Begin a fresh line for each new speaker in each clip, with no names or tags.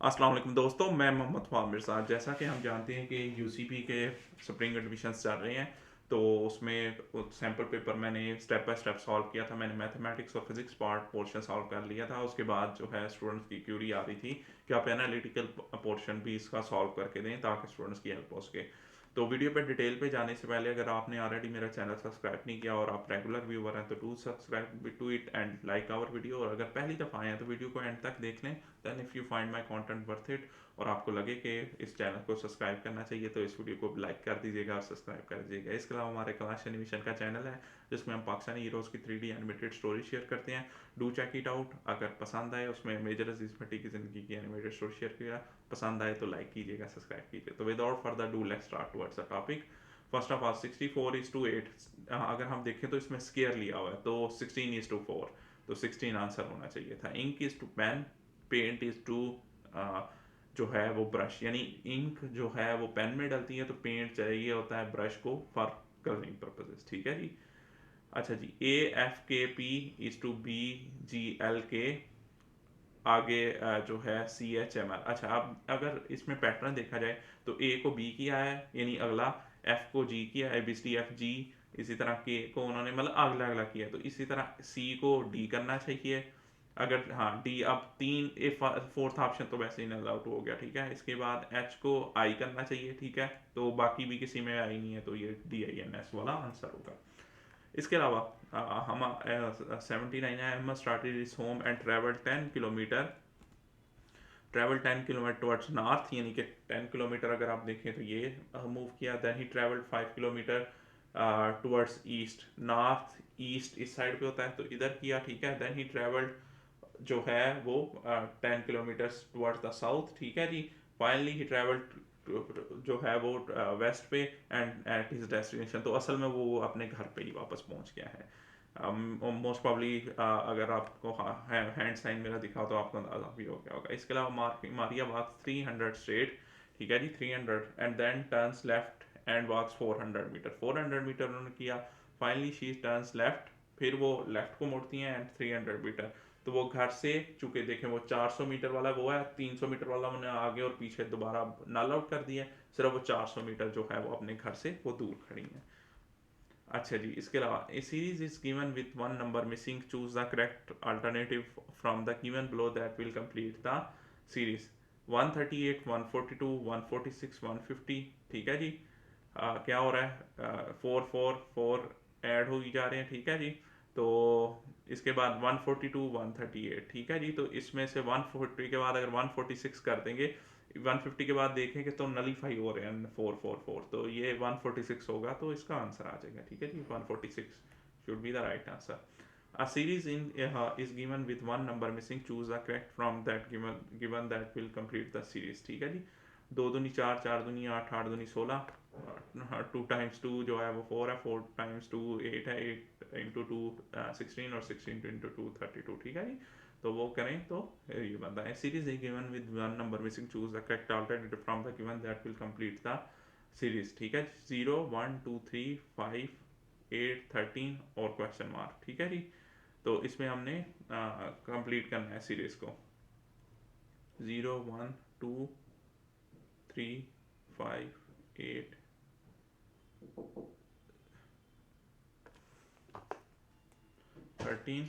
अस्सलाम वालेकुम दोस्तों, मैं मोहम्मद फ़ाह मिर्ज़ा। जैसा कि हम जानते हैं कि यूसीपी के स्प्रिंग एडमिशन्स चल रहे हैं, तो उसमें सैम्पल पेपर मैंने स्टेप बाय स्टेप सॉल्व किया था। मैंने मैथमेटिक्स और फिजिक्स पार्ट पोर्शन सॉल्व कर लिया था। उसके बाद जो है स्टूडेंट्स की क्यूरी आ रही थी कि आप एनालिटिकल पोर्शन भी इसका सॉल्व करके दें ताकि स्टूडेंट्स की हेल्प हो सके। तो वीडियो पे डिटेल पे जाने से पहले अगर आपने ऑलरेडी मेरा चैनल सब्सक्राइब नहीं किया और आप रेगुलर व्यूवर हैं तो do subscribe to it and like our video. और अगर पहली दफ़ा आए हैं तो वीडियो को एंड तक देख लें। Then if you find my content worth it और आपको लगे कि इस चैनल को सब्सक्राइब करना चाहिए तो इस वीडियो को लाइक कर दीजिएगा और सब्सक्राइब कर दीजिएगा। इसके अलावा हमारे क्लास एनिमेशन का चैनल है जिसमें हम पाकिस्तानी हीरोज़ की 3D एनिमेटेड स्टोरी शेयर करते हैं। Do check it out. अगर पसंद आए, उसमें मेजर अजीज़ भट्टी की ज़िंदगी की एनिमेटेड स्टोरी शेयर किया, पसंद आए तो लाइक कीजिएगा, सब्सक्राइब कीजिए। तो without further do let's start towards the topic. First of all 64:8। अगर हम देखें तो इसमें स्केयर लिया हुआ है तो 16:4, तो 16 आंसर होना चाहिए था। Ink is to pen, paint is to जो है वो ब्रश, यानी इंक जो है वो पेन में डलती है तो पेंट चाहिए होता है ब्रश को फॉर कलरिंग पर्पजेस। ठीक है जी। अच्छा जी, AFKP इज टू BGLK, आगे जो है CHML। अच्छा, अब अगर इसमें पैटर्न देखा जाए तो A को B किया है, यानी अगला, F को G किया है, ABCDFG, इसी तरह K को उन्होंने मतलब अगला अगला किया है, तो इसी तरह C को D करना चाहिए। अगर हाँ D, अब तीन ए फोर्थ ऑप्शन तो वैसे ही नल आउट हो गया। ठीक है, इसके बाद H को I करना चाहिए। ठीक है, तो बाकी भी किसी में आई नहीं है तो ये DINS वाला आंसर होगा। इसके अलावा हम 79 है, Ahmed started his home and travel 10 kilometre towards north, यानी कि 10 किलोमीटर अगर आप देखें तो ये मूव किया। Then he travelled 5 kilometre towards east. North east इस साइड पे होता है तो इधर किया। ठीक है, देन ही ट्रेवल्ड जो है वो 10 किलोमीटर टुवर्ड्स द साउथ। ठीक है जी। फाइनली ही ट्रेवल्ड जो है वो वेस्ट पे एंड एट हिज डेस्टिनेशन, तो असल में वो अपने घर पे ही वापस पहुंच गया है। मोस्ट प्रॉब्ली अगर आपको हैंड साइन मेरा दिखा तो आपको अंदाजा भी हो गया होगा। इसके अलावा मारिया वॉक्स 300 स्ट्रेट। ठीक है जी, 300 and then turns left and walks 400 metre. 400 metre उन्होंने किया। फाइनली शी टर्न्स लेफ्ट, फिर वो लेफ्ट को मुड़ती हैं एंड 300 मीटर। तो वो घर से, चूंकि देखें वो 400 मीटर वाला वो है, 300 मीटर वाला उन्हें आगे और पीछे दोबारा नल आउट कर दिया। सिर्फ वो 400 मीटर जो है वो अपने घर से वो दूर खड़ी है। अच्छा जी, इसके अलावा a series is given with one number missing, choose the correct alternative from the given below that will complete the series. 138, 142, 146, 150। ठीक है जी। क्या हो रहा है, 4 4 4 ऐड हो ही जा रहे हैं। ठीक है जी। तो इसके बाद 142, 138। ठीक है जी। तो इसमें से 140 के बाद अगर 146 कर देंगे, 150 के बाद देखें कि तो नलीफाई हो रहे हैं 4 4 4, तो ये 146 होगा तो इसका आंसर आ जाएगा। ठीक है जी, 146 should be the right answer. A series is given with one number missing. Choose the correct from that given that will complete the series. ठीक है जी। दो दूनी चार, चार दूनी आठ, आठ दूनी 16, 2 टाइम्स 2 जो है वो 4 है, 4 टाइम्स 2 8 है, 8 इंटू 2 16, और 16 इंटू 2 32। ठीक है जी। तो वो करें तो ये बनता है series is given with one number missing, choose the correct alternative from the given that will complete the series. ठीक है, 0 1 2 3 5 8 13 और क्वेश्चन मार्क। ठीक है जी। तो इसमें हमने कंप्लीट करना है सीरीज को। 0 1 2 3 5 8 13।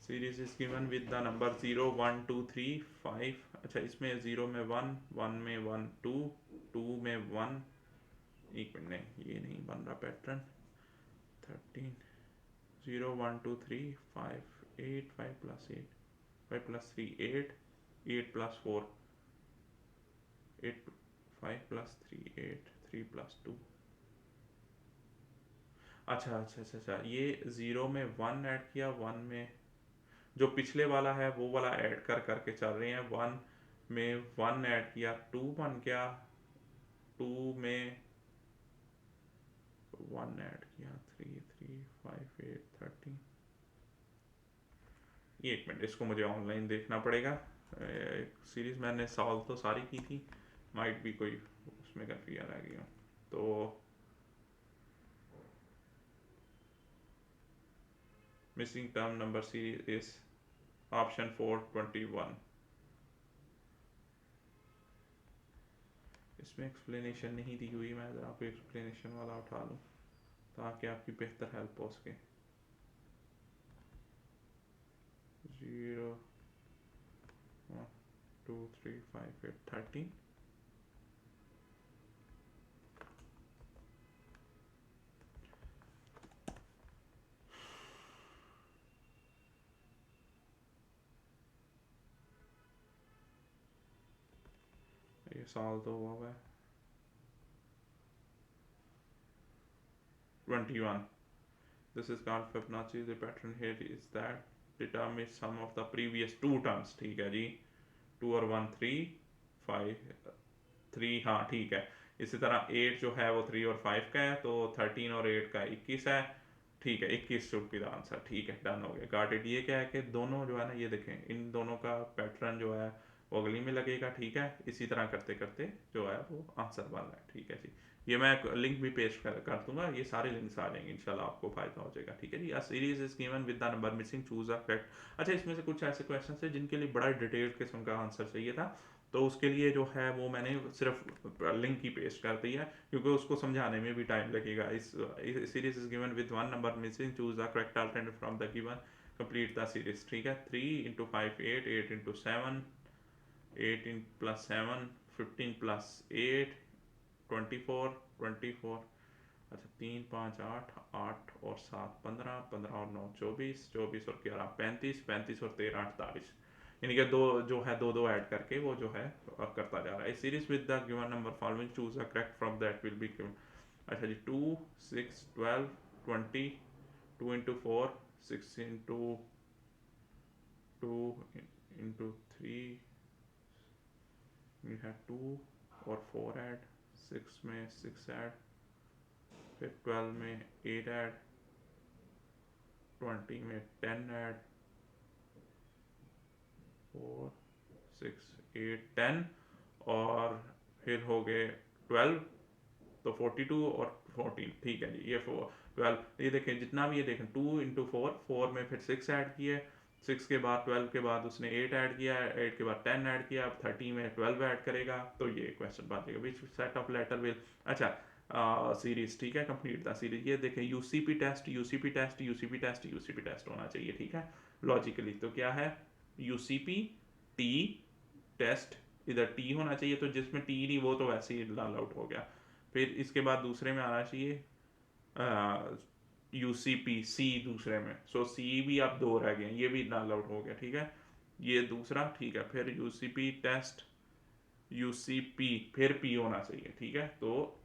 Series is given with the number 0 1 2 3 5। अच्छा, इसमें 0 में 1, 1 में 1 2, 2 में 1, एक मिनट, नहीं ये नहीं बन रहा पैटर्न। 13, 0 1 2 3 5 8, 5 + 8, 5 + 3 8, 8 + 4 8, 5 + 3 8, 3 + 2। अच्छा अच्छा अच्छा अच्छा, ये 0 में 1 ऐड किया, 1 में जो पिछले वाला है वो वाला ऐड कर करके चल रहे हैं। 1 में 1 ऐड किया, 2 बन गया, 2 में 1 ऐड किया, 3 3 5 8 13। ये एक मिनट, इसको मुझे ऑनलाइन देखना पड़ेगा। सीरीज मैंने सॉल्व तो सारी की थी, माइट भी कोई उसमें कंफ्यूजन आ गई हो तो। Missing term number C is option 421। इसमें एक्सप्लेनेशन नहीं दी हुई, मैं ज़रा आपको एक्सप्लेनेशन वाला उठा लूँ ताकि आपकी बेहतर हेल्प हो सके। 0 1 2 3 5 8 13। ये साल तो हुआ है 21। This is called Fibonacci. The pattern here is that determines sum of the previous two terms। ठीक है जी, 2 और 1 3 5 3, हाँ ठीक है। इसी तरह 8 जो है वो 3 और 5 का है, तो 13 और 8 का 21 है। ठीक है, 21 शुड बी द आंसर। ठीक है, डन हो गया, गॉट इट। ये क्या है कि दोनों जो है ना, ये देखें, इन दोनों का पैटर्न जो है वो अगली में लगेगा। ठीक है, इसी तरह करते करते जो है वो आंसर बन रहा है। ठीक है जी, ये मैं लिंक भी पेश कर दूंगा, ये सारे लिंक्स आ जाएंगे इंशाल्लाह, आपको फायदा हो जाएगा। ठीक है जी, a series is given with the number missing, choose a correct. अच्छा, इसमें से कुछ ऐसे क्वेश्चन है जिनके लिए बड़ा डिटेल्ड किस्म का आंसर चाहिए था, तो उसके लिए जो है वो मैंने सिर्फ लिंक ही पेस्ट कर दिया है, क्योंकि उसको समझाने में भी टाइम लगेगा। इस series is given with one number missing, choose the correct alternative from the given, complete the series. ठीक है, 3 into 5 8, 8 into 7 8 in plus 7 15 plus 8 24 24। अच्छा, 3 5 8 8 और 7 15 15 और 9 24 24 और 11 35 35 और 13 48। यानी कि दो जो है दो दो ऐड करके वो जो है करता जा रहा है। Series with the given number following, choose a correct from that will be given. अच्छा जी, 2 6 12 20, 2 into 4 6 into 2 into 3, you have 2 और 4 ऐड, 6 में 6 ऐड, फिर 12 में 8 ऐड, 20 में 10 ऐड, 4 6 8 10, और फिर हो गए 12, तो 42 और 14। ठीक है जी, ये 12, ये देखें जितना भी, ये देखें 2 इंटू 4, 4 में फिर 6 ऐड किए, 6 के बाद 12 के बाद उसने 8 ऐड किया, 8 के बाद 10 ऐड किया, अब 30 में 12 ऐड करेगा, तो ये क्वेश्चन बन जाएगा, which set of letter will. अच्छा, सीरीज, ठीक है, कंप्लीट द सीरीज। ये देखें UCP test UCP test UCP test UCP test होना चाहिए। ठीक है, लॉजिकली तो क्या है, यूसीपी टी टेस्ट, इधर टी होना चाहिए, तो जिसमें टी नहीं वो तो वैसे ही लाल आउट हो गया। फिर इसके बाद दूसरे में आना चाहिए यूसीपी सी दूसरे में, सो सी भी आप दो रह गए, ये भी नल आउट हो गया। ठीक है, ये दूसरा। ठीक है, फिर यूसीपी टेस्ट यूसीपी फिर पी होना चाहिए। ठीक है, तो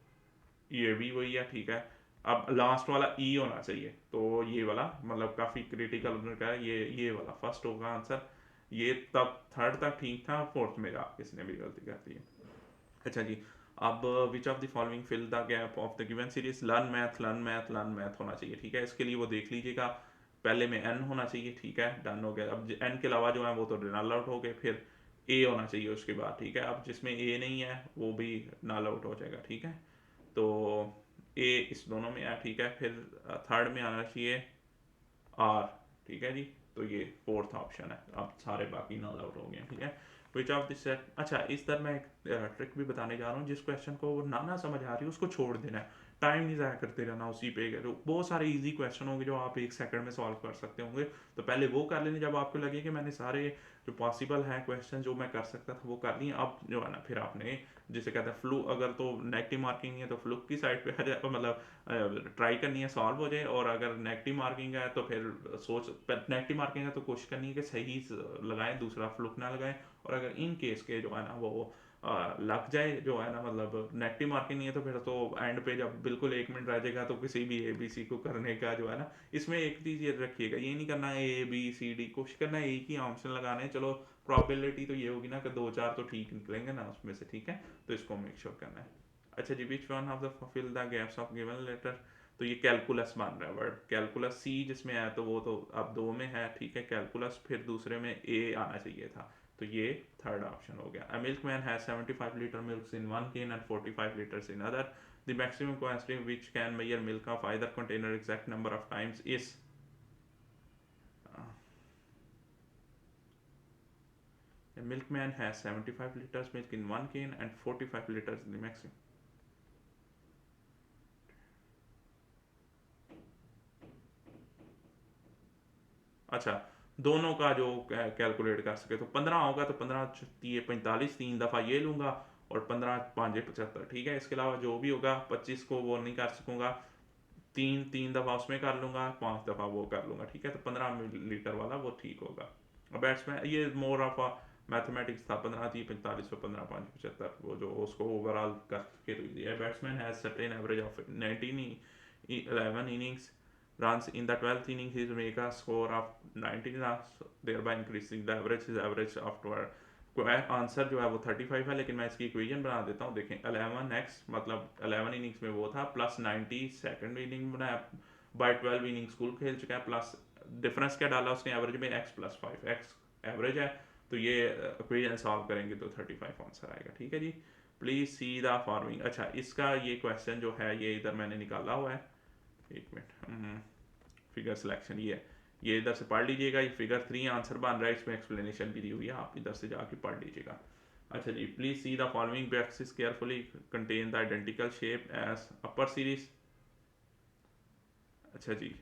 ये भी वही है। ठीक है, अब लास्ट वाला ई होना चाहिए, तो ये वाला मतलब काफ़ी क्रिटिकल का है, ये वाला फर्स्ट होगा आंसर। ये तब थर्ड तक ठीक था, फोर्थ में जा किसने भी गलती कर दी है। अच्छा जी, अब which of the following fill the gap of the given series, learn math learn math learn math होना चाहिए। ठीक है, इसके लिए वो देख लीजिएगा, पहले में एन होना चाहिए। ठीक है, डन हो गया। अब एन के अलावा जो है वो तो नल आउट हो गए, फिर ए होना चाहिए उसके बाद। ठीक है, अब जिसमें ए नहीं है वो भी नल आउट हो जाएगा। ठीक है, तो ए इस दोनों में है। ठीक है, फिर थर्ड में आना चाहिए आर। ठीक है जी, तो ये फोर्थ ऑप्शन है, अब सारे बाकी नॉल आउट हो गए। ठीक है, विच ऑफ दिस सेट। अच्छा, इस तरह मैं एक ट्रिक भी बताने जा रहा हूँ, जिस क्वेश्चन को ना समझ आ रही है उसको छोड़ देना है, टाइम नहीं ज़ाया करते रहना उसी पे। तो बहुत सारे इजी क्वेश्चन होंगे जो आप 1 सेकंड में सॉल्व कर सकते होंगे, तो पहले वो कर लेने, जब आपको लगे कि मैंने सारे जो पॉसिबल हैं क्वेश्चन जो मैं कर सकता था वो कर लिए, अब जो है ना फिर आपने जिसे कहते हैं फ्लू, अगर तो नेगेटिव मार्किंग है तो फ्लुक की साइड पे आ जाए, मतलब ट्राई करनी है सॉल्व हो जाए, और अगर नेगेटिव मार्किंग है तो फिर नेगेटिव मार्किंग है तो कोशिश करनी है कि सही लगाएं, दूसरा फ्लुक ना लगाएं। और अगर इन केस के जो है ना वो लग जाए, जो है ना मतलब नेगेटिव मार्किंग नहीं है, तो फिर तो एंड पे जब बिल्कुल 1 मिनट रह जाएगा तो किसी भी ए बी सी को करने का जो है ना, इसमें एक चीज़ ये रखिएगा, ये नहीं करना है ए बी सी डी, कोशिश करना है एक ही ऑप्शन लगाने हैं। चलो, प्रॉबिलिटी तो ये होगी ना कि 2 4 तो ठीक निकलेंगे ना उसमें से। ठीक है, तो इसको मेक श्योर करना है। अच्छा जी, which one of the fill the gaps of given letter, तो ये कैलकुलस बन रहा है वर्ड, कैलकुलस सी जिसमें है तो वो तो अब दो में है। ठीक है, कैलकुलस, फिर दूसरे में ए आना चाहिए था, तो ये थर्ड ऑप्शन हो गया। A milkman has 75 litre milk in one can and 45 litres in other, the maximum quantity which can measure milk of either container exact number of times is. A milkman has 75 liters milk in one cane and 45 liters in the maximum. अच्छा, दोनों का जो calculate कर सके तो 15 होगा तो 15 45 तीन दफ़ा ये लूँगा और 15 पाँच 75, ठीक है। इसके अलावा जो भी होगा 25 को वो नहीं कर सकूँगा, तीन तीन दफ़ा उसमें कर लूँगा, 5 दफ़ा वो कर लूँगा, ठीक है। तो 15 लीटर वाला वो ठीक होगा। बैट्समैन ये मोर ऑफ अ मैथमेटिक्स था, 15 तीन 45 और 15 पाँच 75, वो जो उसको ओवरऑल करके तो दिया है। Batsman has certain average of 19 11 innings runs in the 12th inning he make a score of 19 runs, thereby increasing the average, his average after answer जो है वो 35 है, लेकिन मैं इसकी इक्वेशन बना देता हूँ। देखें 11x मतलब 11 इनिंग्स में वो था, प्लस 90 सेकंड इनिंग बनाया, बाय 12 इनिंग्स कुल खेल चुका है, प्लस डिफरेंस क्या डाला उसने एवरेज में, x प्लस 5, x एवरेज है। तो ये इक्वेशन सॉल्व करेंगे तो 35 आंसर आएगा, ठीक है जी। Please see the following. अच्छा, इसका ये क्वेश्चन जो है ये इधर मैंने निकाला हुआ है, एक मिनट, फिगर सिलेक्शन ये इधर से पढ़ लीजिएगा। ये फिगर 3 आंसर बन रहा है, इसमें एक्सप्लेनेशन भी दी हुई है, आप इधर से जाके पढ़ लीजिएगा। अच्छा जी, please see the following boxes carefully contain the identical shape as upper series. अच्छा जी,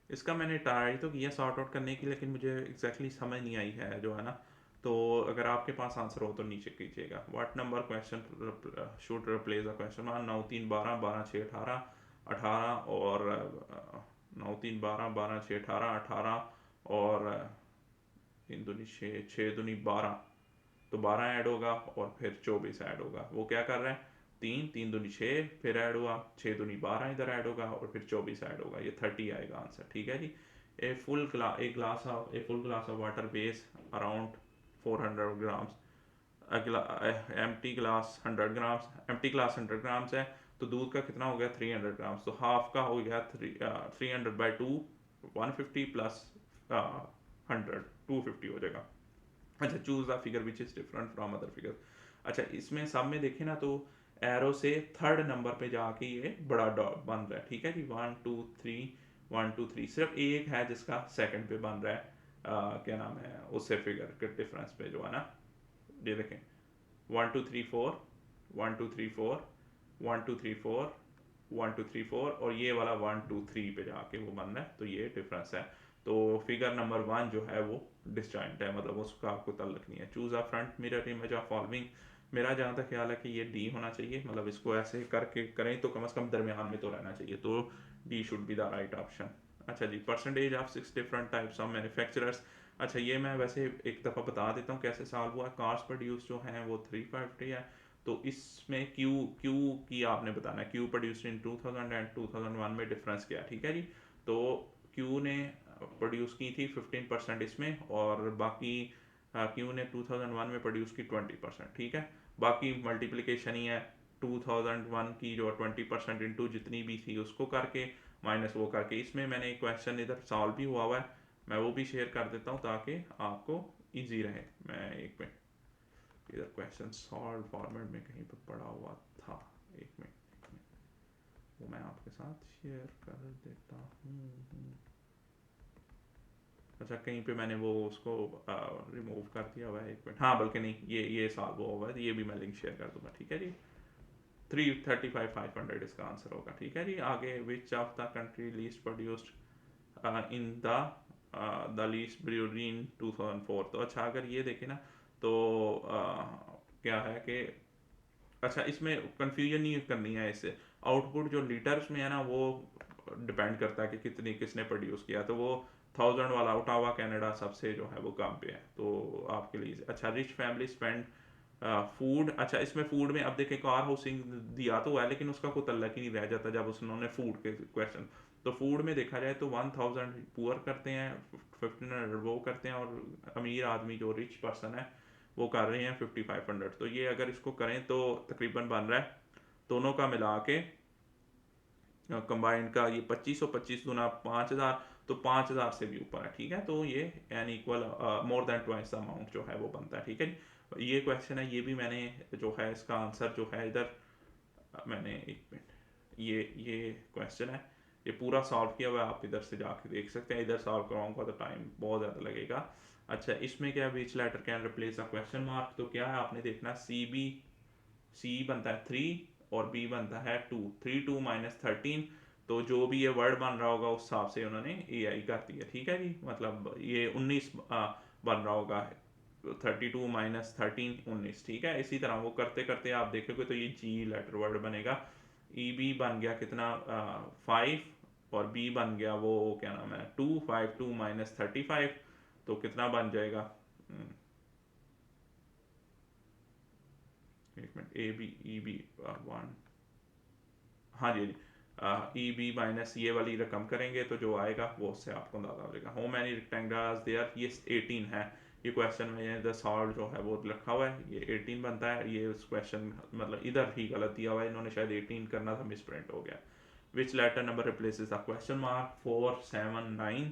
इसका मैंने ट्राई तो किया सॉर्ट आउट करने की, लेकिन मुझे एग्जैक्टली समझ नहीं आई है जो है ना। तो अगर आपके पास आंसर हो तो नीचे कीजिएगा। What number question should replace the question one. 9 3 12 12 6 18 18 और 9 3 12 12 6 18 18 और 3 दूनी 6 6 दूनी 12, तो 12 ऐड होगा और फिर 24 ऐड होगा। वो क्या कर रहे हैं, तीन तीन दूनी 6 फिर ऐड हुआ, 6 दूनी 12 इधर ऐड होगा और फिर 24 ऐड होगा, ये 30 आएगा आंसर, ठीक है जी। A full glass of water base around 400 grams, empty glass 100 grams, empty glass 100 grams है, तो दूध का कितना हो गया 300 ग्राम्स, तो हाफ का हो गया 300/2 150 प्लस 100 250 हो जाएगा। अच्छा, choose the figure which is different from other figure. अच्छा, इसमें सब में देखें ना तो एरो से थर्ड नंबर पे जाके ये बड़ा डॉट बन रहा है, ठीक है जी। 1 2 3 1 2 3, सिर्फ एक है जिसका सेकंड पे बन रहा है, क्या नाम है उससे फिगर के डिफरेंस पे जो है ना, ये देखें 1 2 3 4 1 2 3 4 1 2 3 4 1 2 3 4 और ये वाला 1 2 3 पे जाके वो बन रहा है, तो ये डिफरेंस है। तो फिगर नंबर 1 जो है वो डिसजॉइंट है, मतलब उसका आपको तल्लक नहीं है। Choose a front mirror image of following. मेरा जहाँ तक ख्याल है कि ये डी होना चाहिए, मतलब इसको ऐसे करके करें तो कम से कम दरमियान में तो रहना चाहिए, तो D should be the right option. अच्छा जी, percentage of 6 different types of manufacturers. अच्छा, ये मैं वैसे एक दफ़ा बता देता हूँ कैसे सॉल्व हुआ। कार्स प्रोड्यूस जो हैं वो 350 है, तो इसमें क्यू क्यू की आपने बताना है, क्यू प्रोड्यूस इन 2000 एंड 2001 में डिफरेंस क्या है, ठीक है जी। तो क्यू ने प्रोड्यूस की थी 15% इसमें, और बाकी क्यू ने 2001 में प्रोड्यूस की 20%, ठीक है। बाकी मल्टीप्लिकेशन ही है, 2001 की जो 20% इंटू जितनी भी थी उसको करके माइनस वो करके। इसमें मैंने एक क्वेश्चन इधर सॉल्व भी हुआ हुआ है, मैं वो भी शेयर कर देता हूँ ताकि आपको ईजी रहे। मैं एक मिनट, इधर क्वेश्चन सॉल्व फॉर्मेट में कहीं पर पड़ा हुआ था, एक मिनट वो मैं आपके साथ शेयर कर देता हूँ। अच्छा, कहीं पे मैंने वो उसको रिमूव कर दिया हुआ है, एक मिनट, हाँ बल्कि नहीं, ये सॉल्व हुआ है, ये भी मैं लिंक शेयर कर दूंगा, ठीक है जी। 335 500 इसका आंसर होगा, ठीक है जी। आगे, which of the country least produced in the least brewery इन 2004। तो अच्छा, अगर ये देखें ना तो क्या है कि अच्छा, इसमें कंफ्यूजन नहीं करनी है इससे। आउटपुट जो लीटर्स में है ना वो डिपेंड करता है कि कितनी किसने प्रोड्यूस किया, तो वो 1000 वाला ओटावा कनाडा सबसे जो है वो कम पे है, तो आपके लिए। अच्छा, रिच फैमिली स्पेंड फूड। अच्छा, इसमें फूड में अब देखें कार हाउसिंग दिया तो है, लेकिन उसका कोई तल्लक ही नहीं रह जाता जब उन्होंने फूड के क्वेश्चन। तो फूड में देखा जाए तो 1000 पुअर करते हैं, 1500 वो करते हैं, और अमीर आदमी जो रिच पर्सन है वो कर रहे हैं 5500। तो ये अगर इसको करें तो तकरीबन बन रहा है दोनों का मिला के कंबाइंड का ये 2500, 25 गुना 5000, तो 5000 से भी ऊपर है, ठीक है। तो ये an equal more than twice amount जो है वो बनता है, ठीक है। ये क्वेश्चन है, ये भी मैंने जो है इसका आंसर जो है इधर मैंने एक मिनट, ये क्वेश्चन है, ये पूरा सॉल्व किया हुआ है, आप इधर से जाके देख सकते हैं। इधर सॉल्व कराऊंगा तो टाइम बहुत ज़्यादा लगेगा। अच्छा, इसमें क्या which letter can replace a question mark, तो क्या है आपने देखना सी बनता है 3 और बी बनता है 2, 3 2 माइनस 13, तो जो भी ये वर्ड बन रहा होगा उस हिसाब से उन्होंने ए आई कर दिया, ठीक है जी। मतलब ये 19 बन रहा होगा, 32 माइनस 13 19, ठीक है। इसी तरह वो करते करते आप देखोगे तो ये जी लेटर वर्ड बनेगा। ई बी बन गया कितना 5, और बी बन गया वो क्या नाम है 2, 5 2 माइनस 35, तो कितना बन जाएगा, एक minute, A B E B 1, हाँ जी, ई बी माइनस ये वाली रकम करेंगे तो जो आएगा वो उससे आपको अंदाजा हो जाएगा। हाउ मैनी रेक्टेंगल्स देयर, ये 18 है। ये क्वेश्चन में ये द सॉल्व जो है वो रखा हुआ है, ये 18 बनता है। ये उस क्वेश्चन मतलब इधर ही गलत दिया हुआ है, इन्होंने शायद 18 करना था, मिस प्रिंट हो गया। Which letter number replaces the question mark, 4 7 9,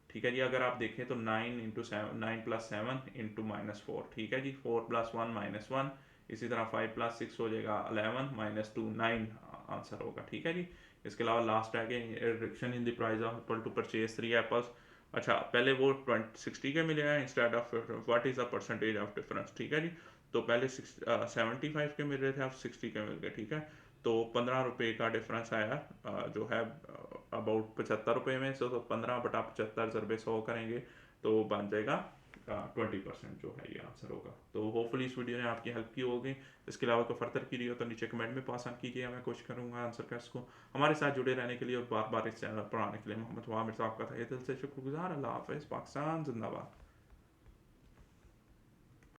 ठीक है जी। अगर आप देखें तो 9 प्लस 7 इंटू -4, ठीक है जी। 4 प्लस 1 -1, इसी तरह 5 प्लस 6 हो जाएगा 11 -2 9 आंसर होगा, ठीक है जी। इसके अलावा लास्ट है कि reduction in the price of apple to purchase 3 apples. अच्छा, पहले वो 60 के मिले हैं instead of, what is the percentage of difference, ठीक है जी। तो पहले 75 के मिल रहे थे, अब 60 के मिल गए, ठीक है। तो 15 रुपये का डिफरेंस आया, जो है अबाउट 75 रुपये में से, तो 15/75 ज़रबे 100 करेंगे तो बन जाएगा 20%, जो है ये आंसर होगा। तो होपफुली इस वीडियो ने आपकी हेल्प की होगी। इसके अलावा कोई फर्दर की रही हो तो नीचे कमेंट में पास ऑन कीजिए, मैं कोशिश करूँगा आंसर कर इसको। हमारे साथ जुड़े रहने के लिए और बार बार इस चैनल पर आने के लिए मोहम्मद वामिर साहब का तहे दिल से शुक्रगुजार। अल्लाह हाफ़िज़, पाकिस्तान जिंदाबाद।